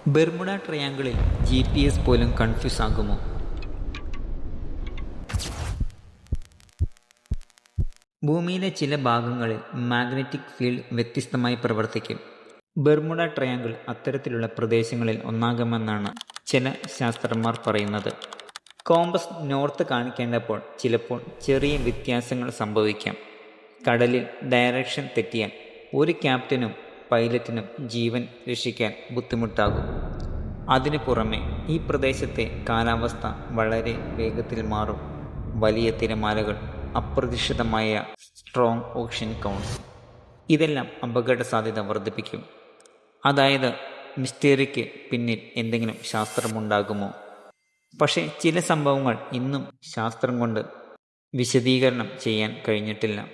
Bermuda ട്രയാങ്കിളിൽ GPS പോലും confuse ആകുമോ? ഭൂമിയിലെ ചില ഭാഗങ്ങളിൽ മാഗ്നറ്റിക് ഫീൽഡ് വ്യത്യസ്തമായി പ്രവർത്തിക്കും. ബെർമുഡ ട്രയാങ്കിൾ അത്തരത്തിലുള്ള പ്രദേശങ്ങളിൽ ഒന്നാകുമെന്നാണ് ചില ശാസ്ത്രജ്ഞർ പറയുന്നത്. കോമ്പസ് നോർത്ത് കാണിക്കേണ്ടപ്പോൾ ചിലപ്പോൾ ചെറിയ വ്യത്യാസങ്ങൾ സംഭവിക്കാം. കടലിൽ ഡയറക്ഷൻ തെറ്റിയാൽ ഒരു ക്യാപ്റ്റനും പൈലറ്റിനും ജീവൻ രക്ഷിക്കാൻ ബുദ്ധിമുട്ടാകും. അതിനു പുറമെ ഈ പ്രദേശത്തെ കാലാവസ്ഥ വളരെ വേഗത്തിൽ മാറും. വലിയ തിരമാലകൾ, അപ്രതീക്ഷിതമായ സ്ട്രോങ് ഓഷ്യൻ കൗണ്ട്സ്, ഇതെല്ലാം അപകട സാധ്യത വർദ്ധിപ്പിക്കും. അതായത് മിസ്റ്ററിക്ക് പിന്നിൽ എന്തെങ്കിലും ശാസ്ത്രമുണ്ടാകുമോ? പക്ഷേ ചില സംഭവങ്ങൾ ഇന്നും ശാസ്ത്രം കൊണ്ട് വിശദീകരണം ചെയ്യാൻ കഴിഞ്ഞിട്ടില്ല.